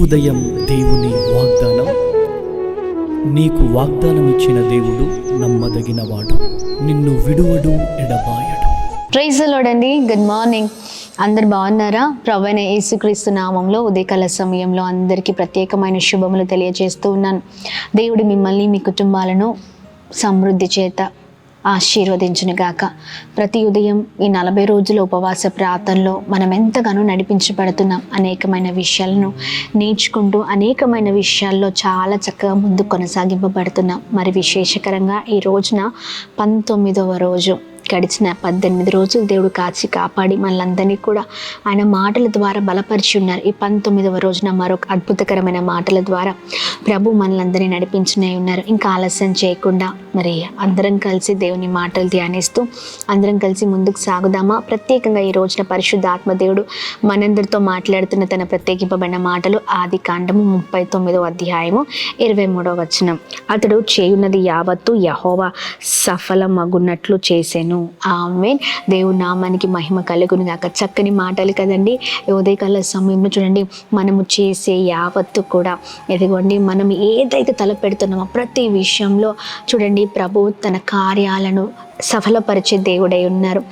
ఉదయం దేవుని వాగ్దానం. నీకు వాగ్దానం ఇచ్చిన దేవుడు నమ్మదగినవాడు, నిన్ను విడువడు, ఎడబాయడు. ప్రైజ్ ది లార్డ్ అండి. Good morning. అందరు బాగున్నారా? ప్రభువైన యేసుక్రీస్తు నామంలో ఉదయకాల సమయంలో అందరికీ ప్రత్యేకమైన శుభములు తెలియజేస్తూ ఉన్నాను. దేవుడు మిమ్మల్ని, మీ కుటుంబాలను సమృద్ధి చేత ఆశీర్వదించునుగాక. ప్రతి ఉదయం ఈ 40 రోజుల ఉపవాస ప్రార్థనలో మనం ఎంతగానో నడిపించబడుతున్నాం. అనేకమైన విషయాలను నేర్చుకుంటూ అనేకమైన విషయాల్లో చాలా చక్కగా ముందు కొనసాగింపబడుతున్నాం. మరి విశేషకరంగా ఈ రోజున 19వ రోజు. గడిచిన 18 రోజులు దేవుడు కాచి కాపాడి మనలందరినీ కూడా ఆయన మాటల ద్వారా బలపరిచి ఉన్నారు. ఈ 19వ రోజున మరొక అద్భుతకరమైన మాటల ద్వారా ప్రభు మనలందరినీ నడిపించునే ఉన్నారు. ఇంకా ఆలస్యం చేయకుండా మరి అందరం కలిసి దేవుని మాటలు ధ్యానిస్తూ అందరం కలిసి ముందుకు సాగుదామా? ప్రత్యేకంగా ఈ రోజున పరిశుద్ధాత్మ దేవుడు మనందరితో మాట్లాడుతున్న తన ప్రత్యేకింపబడిన మాటలు ఆది కాండము 39వ అధ్యాయము 23వ వచనం. అతడు చేయున్నది యావత్తు యెహోవా సఫలమగునట్లు చేసెను. ఆమేన్. దేవుని నామానికి మహిమ కలుగును గాక. చక్కని మాటలు కదండి. ఉదయకాల సమయంలో చూడండి, మనము చేసే యావత్తు కూడా ఎదిగోండి, మనం ఏదైతే తలపెడుతున్నామో ప్రతి విషయంలో చూడండి ప్రభు తన కార్యాలను సఫలపరిచే దేవుడై ఉన్నారు.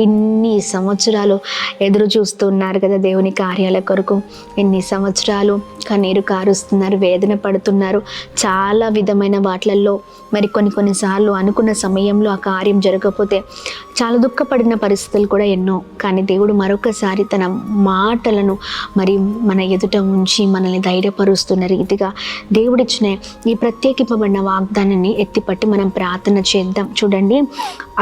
ఇన్ని సంవత్సరాలు ఎదురు చూస్తున్నారు కదా దేవుని కార్యాల కొరకు. ఎన్ని సంవత్సరాలు కన్నీరు కారుస్తున్నారు, వేదన పడుతున్నారు. చాలా విధమైన వాటిల్లో మరి కొన్నిసార్లు అనుకున్న సమయంలో ఆ కార్యం జరగకపోతే చాలా దుఃఖపడిన పరిస్థితులు కూడా ఎన్నో. కానీ దేవుడు మరొకసారి తన మాటలను మరి మన ఎదుట ఉంచి మనల్ని ధైర్యపరుస్తున్న రీతిగా దేవుడిచ్చిన ఈ ప్రత్యేకింపబడిన వాగ్దానాన్ని ఎత్తిపట్టి మనం ప్రార్థన చేద్దాం. చూడండి,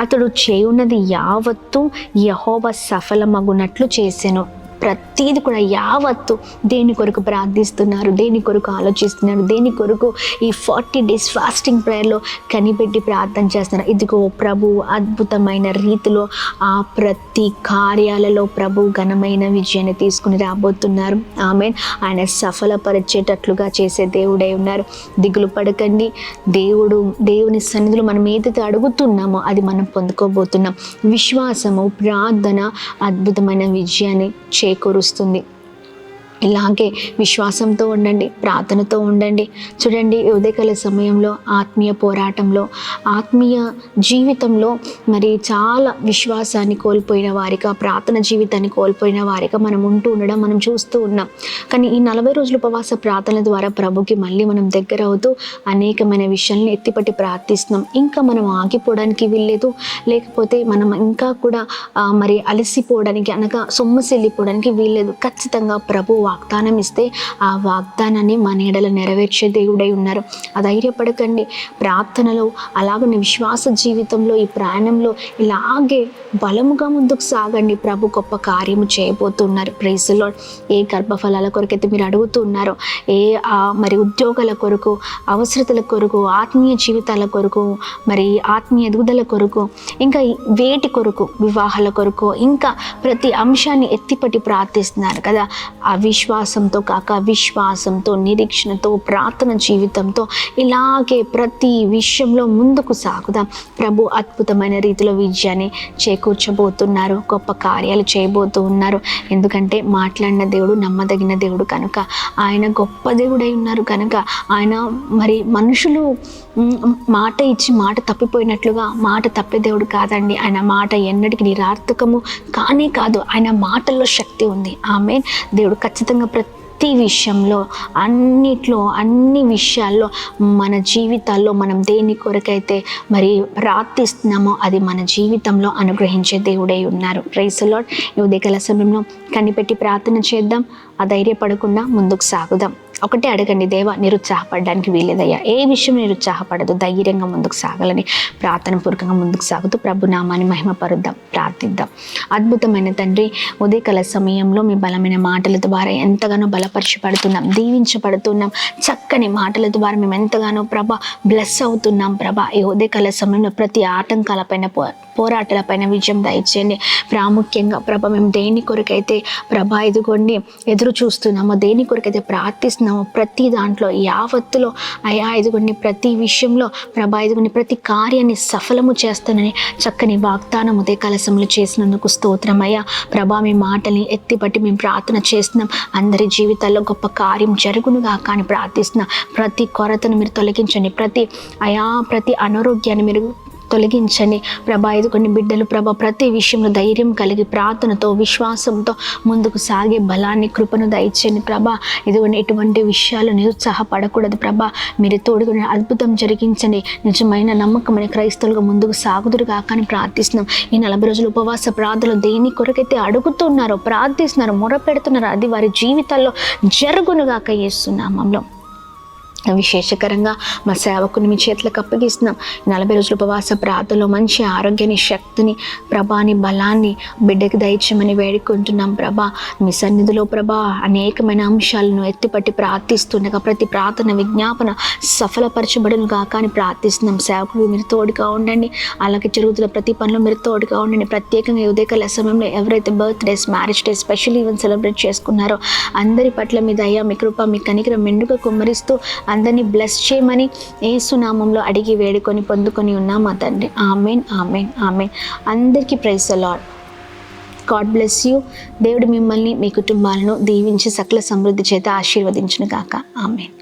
అతడు చేయున్నది యావత్తు యెహోవా సఫలమగునట్లు చేసెను. ప్రతీది కూడా యావత్తు దేని కొరకు ప్రార్థిస్తున్నారు, దేని కొరకు ఆలోచిస్తున్నారు, దేని కొరకు ఈ 40 days ఫాస్టింగ్ ప్రేయర్లో కనిపెట్టి ప్రార్థన చేస్తున్నారు. ఇదిగో ప్రభు అద్భుతమైన రీతిలో ఆ ప్రతి కార్యాలలో ప్రభు ఘనమైన విజయాన్ని తీసుకుని రాబోతున్నారు. ఆమేన్. ఆయన సఫలపరిచేటట్లుగా చేసే దేవుడై ఉన్నారు. దిగులు పడకండి. దేవుని సన్నిధిలో మనం ఏదైతే అడుగుతున్నామో అది మనం పొందుకోబోతున్నాం. విశ్వాసము, ప్రార్థన అద్భుతమైన విజయాన్ని చేకూరుస్తుంది. ఇలాగే విశ్వాసంతో ఉండండి, ప్రార్థనతో ఉండండి. చూడండి, ఉదయకాల సమయంలో ఆత్మీయ పోరాటంలో, ఆత్మీయ జీవితంలో మరి చాలా విశ్వాసాన్ని కోల్పోయిన వారిగా, ప్రార్థన జీవితాన్ని కోల్పోయిన వారిగా మనం ఉంటూ ఉండడం మనం చూస్తూ ఉన్నాం. కానీ ఈ 40 రోజుల ఉపవాస ప్రార్థనల ద్వారా ప్రభుకి మళ్ళీ మనం దగ్గర అవుతూ అనేకమైన విషయాలను ఎత్తిపట్టి ప్రార్థిస్తున్నాం. ఇంకా మనం ఆగిపోవడానికి వీల్లేదు, లేకపోతే మనం ఇంకా కూడా మరి అలసిపోవడానికి అనగా సొమ్మసిల్లిపోవడానికి వీల్లేదు. ఖచ్చితంగా ప్రభు వాగ్దానం ఇస్తే ఆ వాగ్దానాన్ని మన ఎడల నెరవేర్చే దేవుడై ఉన్నారు. ధైర్యపడకండి. ప్రార్థనలో అలాగనే విశ్వాస జీవితంలో, ఈ ప్రయాణంలో ఇలాగే బలముగా ముందుకు సాగండి. ప్రభు గొప్ప కార్యము చేయబోతున్నారు. Praise the Lord. ఏ గర్భఫలాల కొరకైతే మీరు అడుగుతున్నారో, ఏ మరి ఉద్యోగాల కొరకు, అవసరతల కొరకు, ఆత్మీయ జీవితాల కొరకు, మరి ఆత్మీయ ఎదుగుదల కొరకు, ఇంకా వేటి కొరకు, వివాహాల కొరకు, ఇంకా ప్రతి అంశాన్ని ఎత్తిపట్టి ప్రార్థిస్తున్నారు కదా. ఆ విశ్వాసంతో కాక విశ్వాసంతో, నిరీక్షణతో, ప్రార్థన జీవితంతో ఇలాగే ప్రతి విషయంలో ముందుకు సాగుదాం. ప్రభు అద్భుతమైన రీతిలో విజయాన్ని చేకూర్చబోతున్నారు. గొప్ప కార్యాలు చేయబోతూ ఉన్నారు. ఎందుకంటే మాట్లాడిన దేవుడు నమ్మదగిన దేవుడు కనుక, ఆయన గొప్ప దేవుడై ఉన్నారు కనుక, ఆయన మరి మనుషులు మాట ఇచ్చి మాట తప్పిపోయినట్లుగా మాట తప్పే దేవుడు కాదండి. ఆయన మాట ఎన్నటికీ నిరార్థకము కానే కాదు. ఆయన మాటల్లో శక్తి ఉంది. ఆమేన్. దేవుడు ఖచ్చితంగా ప్రతి విషయంలో, అన్నిట్లో, అన్ని విషయాల్లో మన జీవితాల్లో మనం దేని కొరకైతే మరి ప్రార్థిస్తున్నామో అది మన జీవితంలో అనుగ్రహించే దేవుడై ఉన్నారు. Praise the Lord. ఈ ఉదయకాల సమయంలో కనిపెట్టి ప్రార్థన చేద్దాం. ధైర్యపడకుండా ముందుకు సాగుదాం. ఒకటే అడగండి, దేవా నిరుత్సాహపడడానికి వీలేదయ్యా, ఏ విషయం నిరుత్సాహపడదు, ధైర్యంగా ముందుకు సాగాలని ప్రార్థన పూర్వకంగా ముందుకు సాగుతూ ప్రభు నామాన్ని మహిమపరుద్దాం, ప్రార్థిద్దాం. అద్భుతమైన తండ్రి, ఉదయకాల సమయంలో మీ బలమైన మాటల ద్వారా ఎంతగానో బలపరచబడుతున్నాం, దీవించబడుతున్నాం. చక్కని మాటల ద్వారా మేము ఎంతగానో ప్రభా బ్లెస్ అవుతున్నాం. ప్రభా ఈ ఉదయకాల సమయంలో ప్రతి ఆటంకాలపైన పోరాటాలపైన విజయం దయచేయండి. ప్రాముఖ్యంగా ప్రభా మేము దేని కొరకైతే ప్రభా ఇదిగోండి ఎదురు చూస్తున్నామో, దేని కొరకైతే ప్రార్థిస్తున్నాం ప్రార్థిస్తున్నామో ప్రతి దాంట్లో యావత్తులో అయా ఇదిగోండి ప్రతి విషయంలో ప్రభా ఇదిగోండి ప్రతి కార్యాన్ని సఫలము చేస్తానని చక్కని వాగ్దానం ఉదయకాల సమయంలో చేసినందుకు స్తోత్రం అయ్యా. ప్రభా మీ మాటల్ని ఎత్తిపట్టి మేము ప్రార్థన చేస్తున్నాం. అందరి జీవితాల్లో గొప్ప కార్యం జరుగునుగా కానీ ప్రార్థిస్తున్నాం. ప్రతి కొరతను మీరు తొలగించండి, ప్రతి అనారోగ్యాన్ని మీరు తొలగించండి ప్రభా. ఇదిగోండి బిడ్డలు ప్రభా ప్రతి విషయంలో ధైర్యం కలిగి ప్రార్థనతో విశ్వాసంతో ముందుకు సాగే బలాన్ని కృపను దయచేయండి ప్రభా. ఇదిగోండి ఎటువంటి విషయాలు నిరుత్సాహపడకూడదు ప్రభా. మీరు తోడుగా అద్భుతం జరిగించండి. నిజమైన నమ్మకమైన క్రైస్తవులుగా ముందుకు సాగుదురుగా కానీ ప్రార్థిస్తున్నాం. ఈ 40 రోజులు ఉపవాస ప్రార్థనలు దేని కొరకైతే అడుగుతున్నారో ప్రార్థిస్తున్నారో మొరపెడుతున్నారో అది వారి జీవితాల్లో జరుగునుగాక యేసు నామములో. విశేషకరంగా మా సేవకుని మీ చేతులకు అప్పగిస్తున్నాం. 40 రోజుల ఉపవాస ప్రార్థనలో మంచి ఆరోగ్యాన్ని, శక్తిని, ప్రభాని, బలాన్ని బిడ్డకి దయచేయమని వేడుకుంటున్నాం ప్రభా. మీ సన్నిధిలో ప్రభా అనేకమైన అంశాలను ఎత్తిపట్టి ప్రార్థిస్తుండగా ప్రతి ప్రార్థన విజ్ఞాపన సఫలపరచబడునుగా కానీ ప్రార్థిస్తున్నాం. సేవకులు మీరు తోడుగా ఉండండి. అలాగే జరుగుతున్న ప్రతి పనిలో మీరు తోడుగా ఉండండి. ప్రత్యేకంగా ఉదయకాల సమయంలో ఎవరైతే birthdays, marriage days, special event celebrate చేసుకున్నారో అందరి పట్ల మీ దయ, మీ కృప, మీ కనికరం మెండుగా కుమ్మరిస్తూ అందరినీ బ్లెస్ చేయమని యేసు నామంలో అడిగి వేడుకొని పొందుకొని ఉన్నాం మా తండ్రి. Amen, amen, amen. అందరికీ praise the Lord. God bless you. దేవుడు మిమ్మల్ని, మీ కుటుంబాలను దీవించి సకల సమృద్ధి చేత ఆశీర్వదించును గాక. ఆమెన్.